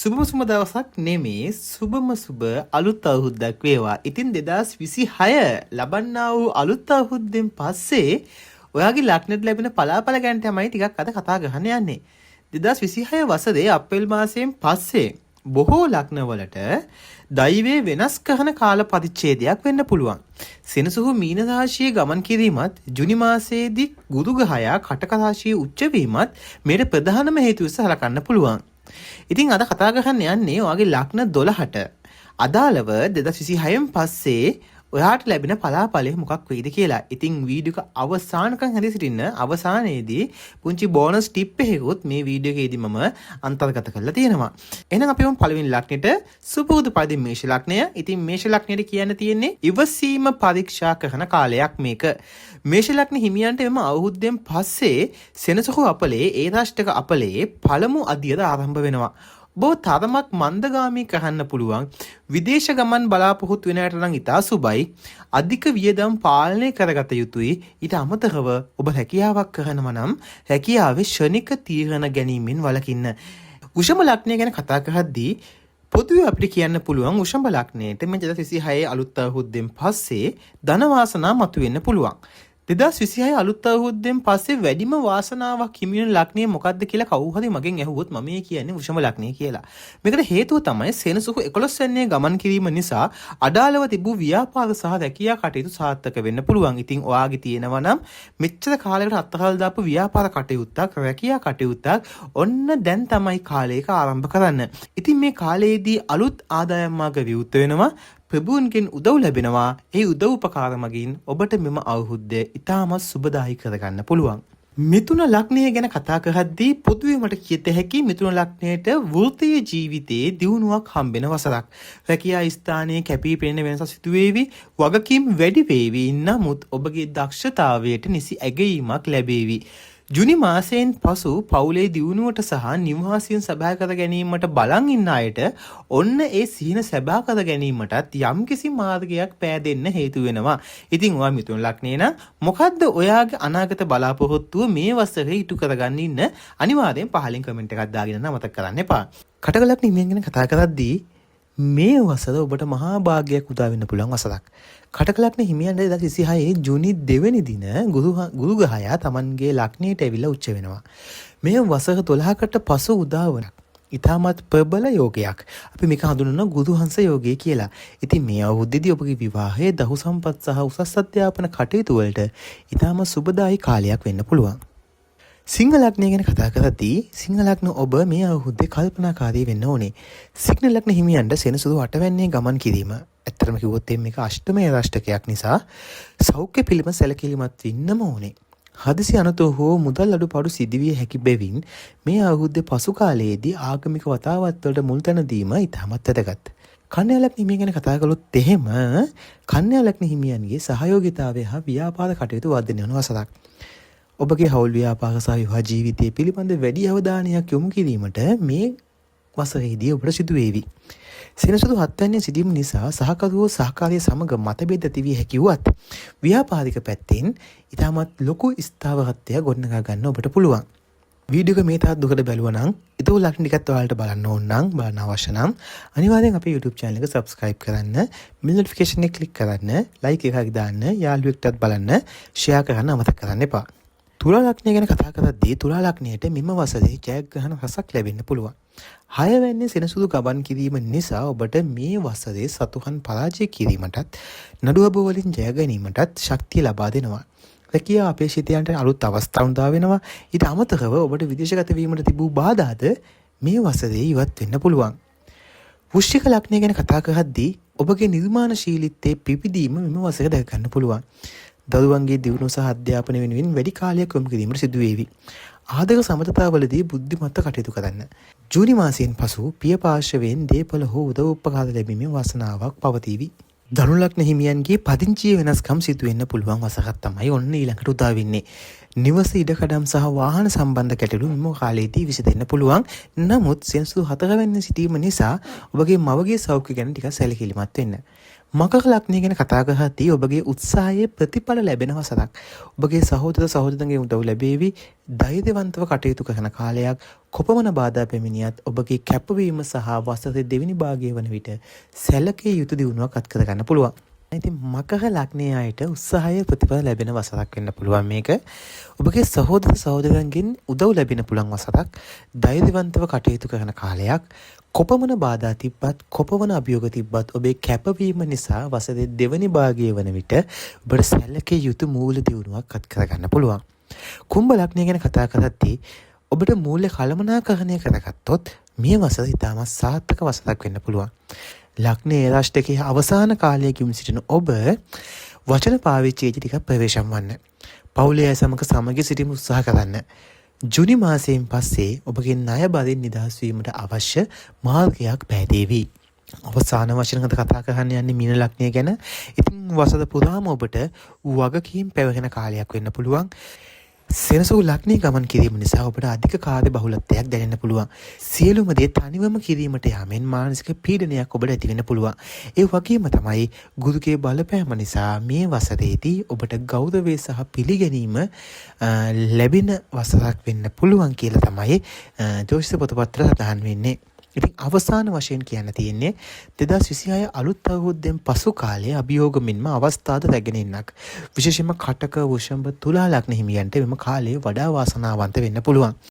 සුබම සුබ දවසක් නෙමේ සුබම සුබ අලුත් අවුරුද්දක් වේවා. ඉතින් 2026 ලබන්නා වූ අලුත් අවුරුද්දෙන් පස්සේ ඔයාගේ ලග්නෙට ලැබෙන පලාපල ගැන තමයි ටිකක් අද කතා කරන්න යන්නේ. 2026 වසරේ අප්‍රේල් මාසයෙන් පස්සේ බොහෝ ලග්නවලට දෛවයේ වෙනස් කරන කාල පරිච්ඡේදයක් වෙන්න පුළුවන්. සෙනසුරු මීන රාශියේ ගමන් කිරීමත් ජුනි මාසයේදී ගුරු ග්‍රහයා කටක රාශියේ උච්ච වීමත් මේට ප්‍රධානම හේතු ලෙස සලකන්න පුළුවන්. ඉතින් අද කතා කරන්න යන්නේ ඔයාගේ ලග්න 12ට අදාළව 2026න් පස්සේ ඔයාට ලැබෙන පලාපලය මොකක් වෙයිද කියලා. ඉතින් වීඩියෝ එක අවසානකම් හැදී සිටින්න. අවසානයේදී පුංචි බෝනස් ටිප් එකකුත් මේ වීඩියෝ එකේදී මම අන්තර්ගත කරලා තියෙනවා. එහෙනම් අපි පළවෙනි ලග්නෙට සුපුරුදු පරිදි මේෂ ලග්නය. ඉතින් මේෂ ලග්නෙට කියන්න තියෙන්නේ ඉවසීම පරීක්ෂා කරන කාලයක් මේක. මේෂ ලග්න හිමියන්ට එම අවුරුද්දෙන් පස්සේ සෙනසුරු අපලේ ඒ රාෂ්ටක අපලේ පළමු අදියර ආරම්භ වෙනවා. බොහෝ තරමක් මන්දගාමී කරන්න පුළුවන්. විදේශ ගමන් බලාපොරොත්තු වෙන අයට නම් ඉතා සුබයි. අධික වියදම් පාලනය කරගත යුතුයි. ඊට අමතරව ඔබ රැකියාවක් කරනවා නම් රැකියාවේ ක්ෂණික තීරණ ගැනීමෙන් වළකින්න. වෘෂභ ලග්නය ගැන කතා කරද්දී පොදුවේ අපිට කියන්න පුළුවන් වෘෂභ ලග්නයට මේ 2026 අලුත් අවුරුද්දෙන් පස්සේ ධන වාසනා මතුවෙන්න පුළුවන්. 2026 අලුත් අවුරුද්දෙන් පස්සේ වැඩිම වාසනාවක් හිමි වෙන ලග්නය මොකක්ද කියලා කවුරු හරි මගෙන් ඇහුවොත් මම මේ කියන්නේ වෘෂභ ලග්නය කියලා. මේකට හේතුව තමයි සෙනසුරු 11 වෙනියේ ගමන් කිරීම නිසා අඩාලව තිබූ ව්‍යාපාර සහ රැකියා කටයුතු සාර්ථක වෙන්න පුළුවන්. ඉතින් ඔයාගේ තියෙනවා නම් මෙච්චර කාලයකට අත්හල් දාපු ව්‍යාපාර කටයුත්තක් රැකියා කටයුත්තක් ඔන්න දැන් තමයි කාලයක ආරම්භ කරන්න. ඉතින් මේ කාලයේදී අලුත් ආදායම් මාර්ග විවෘත වෙනවා. ප්‍රභූන්ගෙන් උදව් ලැබෙනවා. ඒ උදව් උපකාර මගින් ඔබට මෙම අවුරුද්ද ඉතාමත් සුබදායි කරගන්න පුළුවන්. මිථුන ලග්නය ගැන කතා කරද්දී පොදුවේ මට කියත හැකි මිථුන ලග්නයට වෘත්තීය ජීවිතයේ දියුණුවක් හම්බෙන වසරක්. රැකියා ස්ථානයේ කැපී පෙනෙන වෙනසක් සිදු වේවි. වගකීම් වැඩි වේවි. නමුත් ඔබගේ දක්ෂතාවයට නිසි ඇගයීමක් ලැබේවි. ජුනි මාසයෙන් පසු පවුලේ දියුණුවට සහ නිවාසයෙන් සබහා කර ගැනීමට බලන් ඉන්න අයට ඔන්න ඒ සිහින සබහා කර ගැනීමටත් යම්කිසි මාර්ගයක් පෑදෙන්න හේතු වෙනවා. ඉතින් ඔයා මිථුන ලග්නේ නම් මොකද්ද ඔයාගේ අනාගත බලාපොරොත්තුව මේ වසරේ ඉටු කරගන්න ඉන්න අනිවාර්යෙන් පහලින් කමෙන්ට් එකක් දාගෙන අමතක කරන්න එපා. කටක ලග්න හිමියන් ගැන කතා කරද්දී මේ වසර ඔබට මහා භාග්‍යයක් උදා වෙන්න පුළුවන් වසරක්. කටක ලග්න හිමියන්ට 2026 ජූනි 2 වෙනි දින ගුරු ග්‍රහයා Tamanගේ ලග්නයට ඇවිල්ලා උච්ච වෙනවා. මේ වසර 12කට පසු උදා වන ඉතාමත් ප්‍රබල යෝගයක්. අපි මේක හඳුන්වන ගුරුහංස යෝගය කියලා. ඉතින් මේ අවුරුද්දේදී ඔබගේ විවාහයේ දහු සම්පත් සහ උසස් අධ්‍යාපන කටයුතු වලට ඉතාම සුබදායි කාලයක් වෙන්න පුළුවන්. සිංහ ලග්නය ගැන කතා කරද්දී සිංහ ලග්න ඔබ මේ අවුරුද්දේ කල්පනාකාරී වෙන්න ඕනේ. සිංහ ලග්න හිමියන්ට සෙනසුරු 8 වෙනියේ ගමන් කිරීම. ඇත්තටම කිව්වොත් මේක අෂ්ටමය රාශිකයක් නිසා සෞඛ්‍ය පිළිබඳ සැලකිලිමත් වෙන්නම ඕනේ. හදිසි අනතුරු හෝ මුදල් අඩුපාඩු සිදුවිය හැකි බැවින් මේ අවුරුද්දේ පසු කාලයේදී ආගමික වතාවත් වලට මුල් තැන දීම ඉතාමත් වැදගත්. කන්‍යා ලග්න හිමියන් ගැන කතා කළොත් එහෙම කන්‍යා ලග්න හිමියන්ගේ සහයෝගීතාවය හා ව්‍යාපාර කටයුතු වර්ධනය වන වසරක්. ඔබගේ හවුල් ව්‍යාපාර සහ විවාහ ජීවිතය පිළිබඳ වැඩි අවධානයක් යොමු කිරීමට මේ වසරේදී ඔබට සිදු වේවි. සෙනසුරු 7 වෙනියේ සිටීම නිසා සහකරුවෝ සහකාරිය සමග මතභේද ඇතිවිය හැකි වුවත් ව්‍යාපාරික පැත්තෙන් ඉතාමත් ලොකු ස්ථාවරත්වයක් ගොඩනගා ගන්න ඔබට පුළුවන්. වීඩියෝ එක මේ තාත් දුකට බැලුවා නම් ඊට ලග්න ටිකත් ඔයාලට බලන්න ඕන නම් බලන්න අවශ්‍ය නම් අනිවාර්යෙන් අපේ YouTube channel එක subscribe කරන්න, bell notification එක click කරන්න, like එකක් දාන්න, යාළුවෙක්ටත් බලන්න, share කරන්න අමතක කරන්න එපා. තුලා ලග්නය ගැන කතා කරද්දී තුලා ලග්නයට මෙම වසරේ ජයග්‍රහණ රසක් ලැබෙන්න පුළුවන්. 6 වෙනියේ සෙනසුරු ගමන් කිරීම නිසා ඔබට මේ වසරේ සතුහන් පරාජය කිරීමටත් නඩුව වලින් ජය ගැනීමටත් ශක්තිය ලබා දෙනවා. රැකියා අපේක්ෂිතයන්ට අලුත් අවස්ථා උදා වෙනවා. ඊට අමතරව ඔබට විදේශගත වීමට තිබූ බාධාද මේ වසරේ ඉවත් වෙන්න පුළුවන්. වෘශ්චික ලග්නය ගැන කතා කරද්දී ඔබගේ නිර්මාණශීලීත්වයේ පිපිදීම මෙම වසරේ දැක ගන්න පුළුවන්. දරුවන්ගේ දියුණුව සහ අධ්‍යාපනය වෙනුවෙන් වැඩි කාලයක් යොමු කිරීමට සිදු වේවි. ආදක සමතතාවලදී බුද්ධිමත්ව කටයුතු කරන්න. ජූනි මාසයෙන් පසු පිය පාර්ශවයෙන් දේපල හෝ උදව් උපකාර ලැබීමේ වාසනාවක් පවතීවි. ධනු ලග්න හිමියන්ගේ පදිංචියේ වෙනස්කම් සිදු වෙන්න පුළුවන් වසරක් තමයි ඔන්න ඊළඟට උදා වෙන්නේ. නිවස ඉඩකඩම් සහ වාහන සම්බන්ධ ගැටලු මෙම කාලයේදී විසඳෙන්න පුළුවන්. නමුත් සෙනසුරු 4 වෙනි සිටීම නිසා ඔබගේ මවගේ සෞඛ්‍ය ගැන ටිකක් සැලකිලිමත් වෙන්න. මකර ලග්නය ගැන කතා කරද්දී ඔබගේ උත්සාහයේ ප්‍රතිඵල ලැබෙන වසරක්. ඔබගේ සහෝදර සහෝදරයන්ගේ උදව් ලැබේවි. ධෛර්යවන්තව කටයුතු කරන කාලයක්. කොපමණ බාධා පැමිණියත් ඔබගේ කැපවීම සහ වසරේ දෙවෙනි භාගය වන විට සැලකිය යුතු දියුණුවක් අත් කර ගන්න පුළුවන්. ඉතින් මකර ලග්නයේ අයට උත්සාහය ප්‍රතිඵල ලැබෙන වසරක් වෙන්න පුළුවන් මේක. ඔබගේ සහෝදර සහෝදරයන්ගෙන් උදව් ලැබෙන පුළුවන් වසරක්. ධෛර්යවන්තව කටයුතු කරන කාලයක්. කොපමණ බාධා තිබ්බත් කොපමණ අභියෝග තිබ්බත් ඔබේ කැපවීම නිසා වසරේ දෙවනි භාගය වන විට ඔබට සැලකිය යුතු මූල්‍ය දියුණුවක් අත් කර ගන්න පුළුවන්. කුම්භ ලග්නය ගැන කතා කරද්දී ඔබට මූල්‍ය කළමනාකරණය කරගත්තොත් මේ වසර ඉතාමත් සාර්ථක වසරක් වෙන්න පුළුවන්. ලග්නයේ රාශියේ අවසාන කාලයේ ගිහින් සිටින ඔබ වචන පාවිච්චියේදී ටිකක් ප්‍රවේශම් වන්න. පවුලේ අය සමග සමගි සිටීම උත්සාහ කරන්න. ජුනි මාසයෙන් පස්සේ ඔබගේ ණය බරින් නිදහස් වීමට අවශ්‍ය මාර්ගයක් පැහැදේවි. අවසාන වචන කතා කරන්න යන්නේ මීන ලග්නය ගැන. ඉතින් වසර පුරාම ඔබට වගකීම් පැවරෙන කාලයක් වෙන්න පුළුවන්. සෙනසුරු ලග්නයේ ගමන් කිරීම නිසා ඔබට අධික කාර්ය බහුලත්වයක් දැනෙන්න පුළුවන්. සියලුම දේ තනිවම කිරීමට යාමෙන් මානසික පීඩනයක් ඔබට ඇති වෙන්න පුළුවන්. ඒ වගේම තමයි ගුරුගේ බලපෑම නිසා මේ වසරේදී ඔබට ගෞරවය සහ පිළිගැනීම ලැබෙන වසරක් වෙන්න පුළුවන් කියලා තමයි ජ්‍යොතිෂ පොතපත්වල සඳහන් වෙන්නේ. ඉතින් අවසාන වශයෙන් කියන්න තියෙන්නේ 2026 අලුත් අවුරුද්දෙන් පසු කාලයේ අභියෝග මෙන්ම අවස්ථාද රැගෙන ඉන්නක්. විශේෂයෙන්ම කටක වෘෂභ තුලා ලග්න හිමියන්ට මෙම කාලයේ වඩා වාසනාවන්ත වෙන්න පුළුවන්.